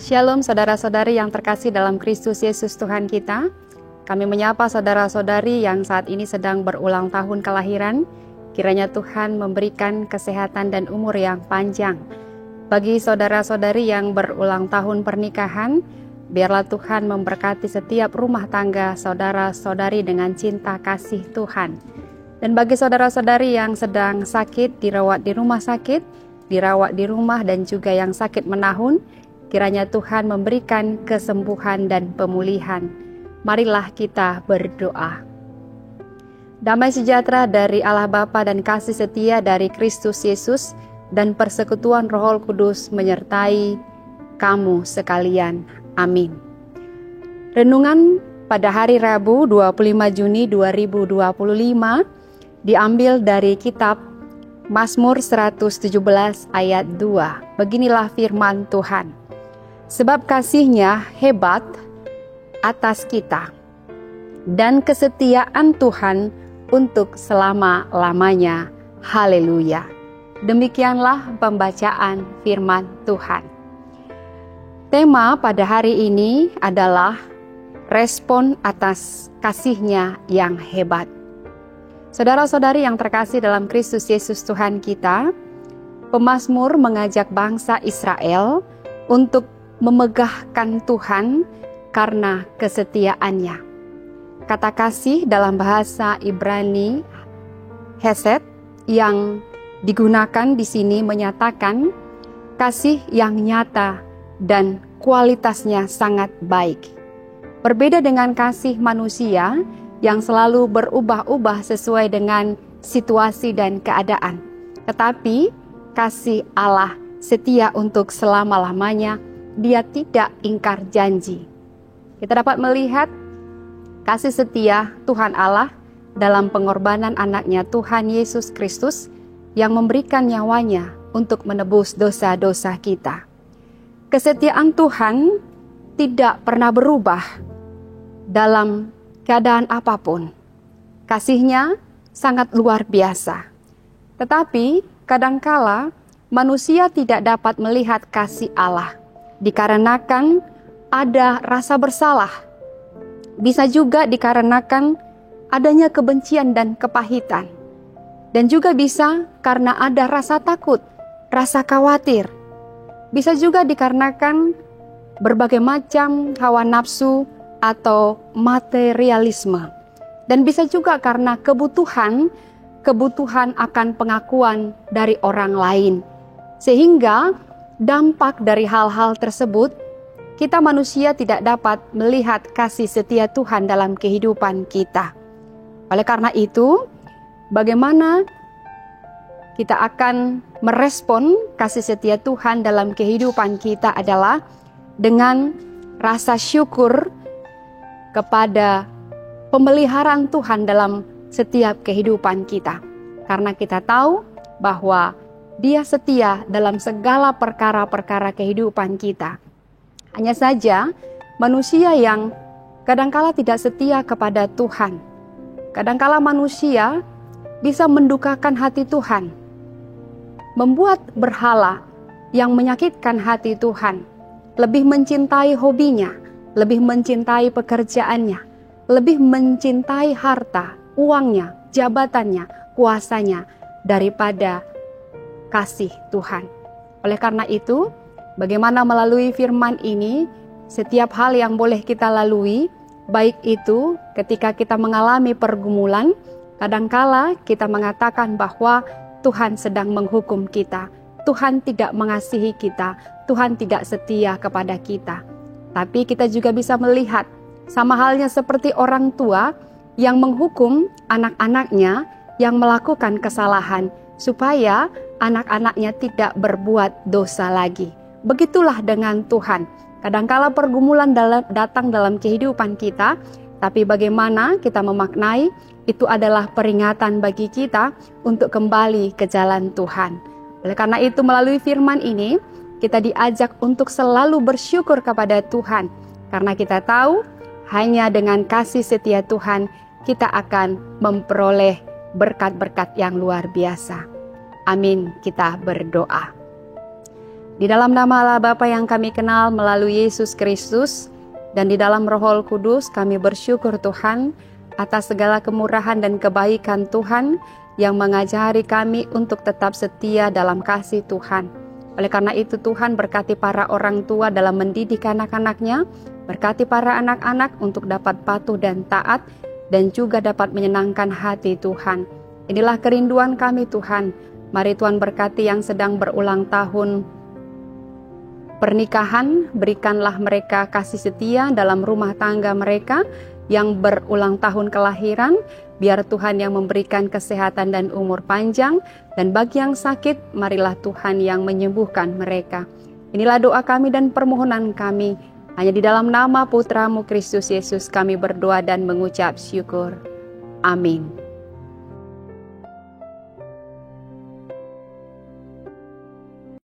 Shalom saudara-saudari yang terkasih dalam Kristus Yesus Tuhan kita. Kami menyapa saudara-saudari yang saat ini sedang berulang tahun kelahiran. Kiranya Tuhan memberikan kesehatan dan umur yang panjang. Bagi saudara-saudari yang berulang tahun pernikahan, biarlah Tuhan memberkati setiap rumah tangga saudara-saudari dengan cinta kasih Tuhan. Dan bagi saudara-saudari yang sedang sakit, dirawat di rumah sakit, dirawat di rumah dan juga yang sakit menahun, kiranya Tuhan memberikan kesembuhan dan pemulihan. Marilah kita berdoa. Damai sejahtera dari Allah Bapa dan kasih setia dari Kristus Yesus dan persekutuan Roh Kudus menyertai kamu sekalian. Amin. Renungan pada hari Rabu 25 Juni 2025 diambil dari kitab Mazmur 117 ayat 2. Beginilah firman Tuhan. Sebab kasih-Nya hebat atas kita, dan kesetiaan Tuhan untuk selama-lamanya. Haleluya. Demikianlah pembacaan firman Tuhan. Tema pada hari ini adalah respon atas kasih-Nya yang hebat. Saudara-saudari yang terkasih dalam Kristus Yesus Tuhan kita, pemazmur mengajak bangsa Israel untuk memegahkan Tuhan karena kesetiaannya. Kata kasih dalam bahasa Ibrani hesed yang digunakan di sini menyatakan kasih yang nyata dan kualitasnya sangat baik. Berbeda dengan kasih manusia yang selalu berubah-ubah sesuai dengan situasi dan keadaan. Tetapi kasih Allah setia untuk selama-lamanya. Dia tidak ingkar janji. Kita dapat melihat kasih setia Tuhan Allah dalam pengorbanan anaknya Tuhan Yesus Kristus yang memberikan nyawanya untuk menebus dosa-dosa kita. Kesetiaan Tuhan tidak pernah berubah dalam keadaan apapun. Kasih-Nya sangat luar biasa. Tetapi kadangkala manusia tidak dapat melihat kasih Allah dikarenakan ada rasa bersalah. Bisa juga dikarenakan adanya kebencian dan kepahitan. Dan juga bisa karena ada rasa takut, rasa khawatir. Bisa juga dikarenakan berbagai macam hawa nafsu atau materialisme. Dan bisa juga karena kebutuhan akan pengakuan dari orang lain. Sehingga dampak dari hal-hal tersebut, kita manusia tidak dapat melihat kasih setia Tuhan dalam kehidupan kita. Oleh karena itu, bagaimana kita akan merespon kasih setia Tuhan dalam kehidupan kita adalah dengan rasa syukur kepada pemeliharaan Tuhan dalam setiap kehidupan kita. Karena kita tahu bahwa Dia setia dalam segala perkara-perkara kehidupan kita. Hanya saja manusia yang kadangkala tidak setia kepada Tuhan. Kadangkala manusia bisa mendukakan hati Tuhan, membuat berhala yang menyakitkan hati Tuhan, lebih mencintai hobinya, lebih mencintai pekerjaannya, lebih mencintai harta, uangnya, jabatannya, kuasanya daripada kasih Tuhan. Oleh karena itu, bagaimana melalui firman ini, setiap hal yang boleh kita lalui, baik itu ketika kita mengalami pergumulan, kadangkala kita mengatakan bahwa Tuhan sedang menghukum kita, Tuhan tidak mengasihi kita, Tuhan tidak setia kepada kita. Tapi kita juga bisa melihat, sama halnya seperti orang tua yang menghukum anak-anaknya yang melakukan kesalahan, supaya anak-anaknya tidak berbuat dosa lagi. Begitulah dengan Tuhan. Kadangkala pergumulan datang dalam kehidupan kita, tapi bagaimana kita memaknai itu adalah peringatan bagi kita untuk kembali ke jalan Tuhan. Oleh karena itu melalui firman ini, kita diajak untuk selalu bersyukur kepada Tuhan. Karena kita tahu hanya dengan kasih setia Tuhan kita akan memperoleh berkat-berkat yang luar biasa. Amin, kita berdoa. Di dalam nama Allah Bapa yang kami kenal melalui Yesus Kristus, dan di dalam Roh Kudus kami bersyukur Tuhan atas segala kemurahan dan kebaikan Tuhan yang mengajari kami untuk tetap setia dalam kasih Tuhan. Oleh karena itu Tuhan berkati para orang tua dalam mendidik anak-anaknya, berkati para anak-anak untuk dapat patuh dan taat, dan juga dapat menyenangkan hati Tuhan. Inilah kerinduan kami Tuhan. Mari Tuhan berkati yang sedang berulang tahun pernikahan, berikanlah mereka kasih setia dalam rumah tangga mereka yang berulang tahun kelahiran, biar Tuhan yang memberikan kesehatan dan umur panjang, dan bagi yang sakit, marilah Tuhan yang menyembuhkan mereka. Inilah doa kami dan permohonan kami, hanya di dalam nama Putra-Mu Kristus Yesus kami berdoa dan mengucap syukur. Amin.